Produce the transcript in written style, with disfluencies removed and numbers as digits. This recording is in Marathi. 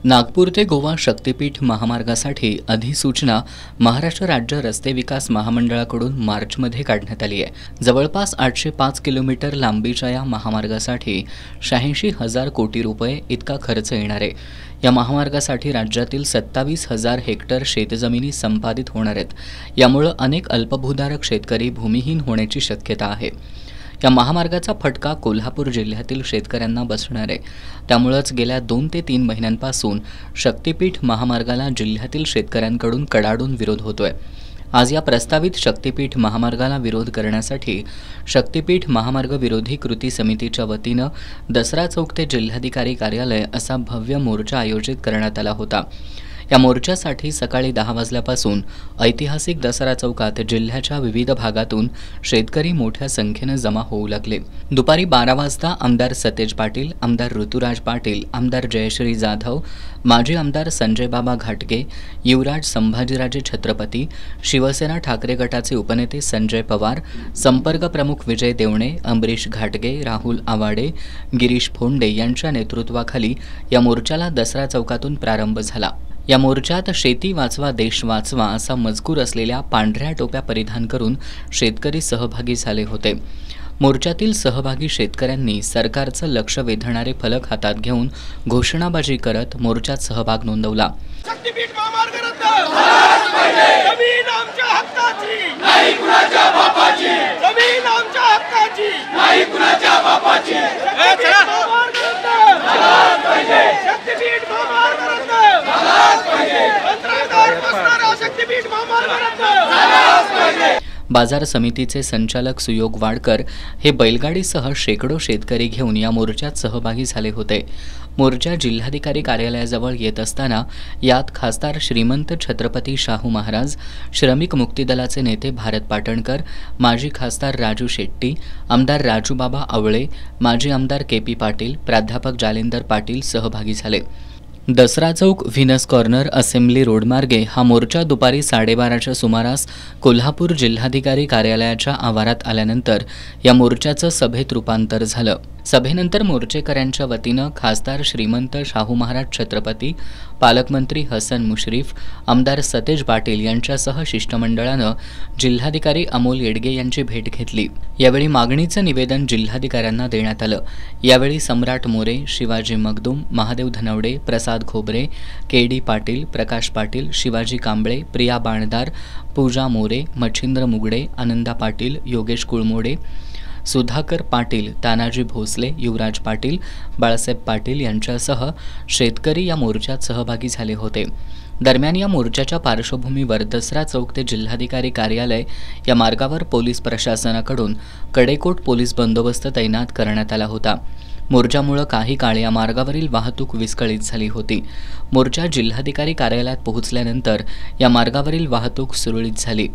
नागपूर ते गोवा शक्तीपीठ महामार्गासाठी अधिसूचना महाराष्ट्र राज्य रस्ते विकास महामंडळाकडून मार्चमध्ये काढण्यात आली आहे। जवळपास 805 किलोमीटर लांबीच्या या महामार्गासाठी 86,000 कोटी रुपये इतका खर्च येणार आहे। या महामार्गासाठी राज्यातील 27,000 हेक्टर शेतजमिनी संपादित होणार आहेत। यामुळे अनेक अल्पभूधारक शेतकरी भूमिहीन होण्याची शक्यता आहे। या महामार्गाचा फटका कोल्हापूर जिल्ह्यातील शेतकऱ्यांना बसणार आहे। त्यामुळेच गेल्या 2 ते 3 महिन्यांपासून शक्तीपीठ महामार्गाला जिल्ह्यातील शेतकऱ्यांकडून कडाडून विरोध होतोय। आज या प्रस्तावित शक्तीपीठ महामार्गाला विरोध करण्यासाठी शक्तीपीठ महामार्ग विरोधी कृती समितीच्या वतीनं दसरा चौक ते जिल्हाधिकारी कार्यालय असा भव्य मोर्चा आयोजित करण्यात आला होता। या मोर्चासाठी सकाळी 10 वाजल्यापासून ऐतिहासिक दसरा चौकात जिल्ह्याच्या विविध भागातून शेतकरी मोठ्या संख्येने जमा होऊ लागले। दुपारी 12 वाजता आमदार सतेज पाटील, आमदार ऋतुराज पाटील, आमदार जयश्री जाधव, माजी आमदार संजय बाबा घाटगे, युवराज संभाजीराजे छत्रपती, शिवसेना ठाकरे गटाचे उपनेते संजय पवार, संपर्क प्रमुख विजय देवणे, अमरीश घाटगे, राहुल आवाडे, गिरीश फोंडे यांच्या नेतृत्वाखाली या मोर्चाला दसरा चौकातून प्रारंभ झाला। या मोर्चात शेती वाचवा देश वाचवा असा मजकूर असलेल्या पांढऱ्या टोप्या परिधान करून शेतकरी सहभागी झाले होते। मोर्चातील सहभागी शेतकऱ्यांनी सरकारचं लक्ष वेधणारे फलक हातात घेऊन घोषणाबाजी करत मोर्चात सहभाग नोंदवला। शक्तीपीठ महामार्ग रद्द झालाच पाहिजे। जमीन आमच्या हक्काची नाही कुणाच्या बापाची। जमीन आमच्या हक्काची नाही कुणाच्या बापाची। शक्तीपीठ महामार्ग रद्द झालाच पाहिजे। शक्तीपीठ महामार्ग रद्द झालाच पाहिजे। अंतराळात बसणारा शक्तीपीठ महामार्ग रद्द झालाच पाहिजे। बाजार समितीचे संचालक सुयोग वाडकर हे बैलगाडीसह शेकडो शेतकरी घेऊन या मोर्चात सहभागी झाले होते। मोर्चा जिल्हाधिकारी कार्यालयाजवळ येत असताना यात खासदार श्रीमंत छत्रपती शाहू महाराज, श्रमिक मुक्ती दलाचे नेते भारत पाटणकर, माजी खासदार राजू शेट्टी, आमदार राजूबाबा आवळे, माजी आमदार केपी पाटील, प्राध्यापक जालेंदर पाटील सहभागी झाले। Dasara Chowk Venus corner assembly रोडमार्गे हा मोर्चा दुपारी 12:30च्या सुमारास कोल्हापूर जिल्हाधिकारी कार्यालयाच्या आवारात आल्यानंतर या मोर्चाचं सभेत रूपांतर झालं। सभेनंतर मोर्चेकऱ्यांच्या वतीनं खासदार श्रीमंत शाहू महाराज छत्रपती, पालकमंत्री हसन मुश्रीफ, आमदार सतेज पाटील यांच्यासह शिष्टमंडळानं जिल्हाधिकारी अमोल येडगे यांची भेट घेतली। यावेळी मागणीचं निवेदन जिल्हाधिकाऱ्यांना देण्यात आलं। यावेळी सम्राट मोरे, शिवाजी मगदूम, महादेव धनवडे, प्रसाद खोबरे, के.डी. पाटील, प्रकाश पाटील, शिवाजी कांबळे, प्रिया बाणदार, पूजा मोरे, मच्छिंद्र मुगडे, आनंदा पाटील, योगेश कुळमोडे, सुधाकर पाटील, तानाजी भोसले, युवराज पाटील, बाळासाहेब पाटील यांच्यासह शेतकरी या मोर्चात सहभागी झाले होते। दरम्यान या मोर्चाच्या पार्श्वभूमीवर दसरा चौक ते जिल्हाधिकारी कार्यालय या मार्गावर पोलीस प्रशासनाकडून कडेकोट पोलीस बंदोबस्त तैनात करण्यात आला होता। मोर्चामुळे काही काळ या मार्गावरील वाहतूक विस्कळीत झाली होती। मोर्चा जिल्हाधिकारी कार्यालयात पोहोचल्यानंतर या मार्गावरील वाहतूक सुरळीत झाली।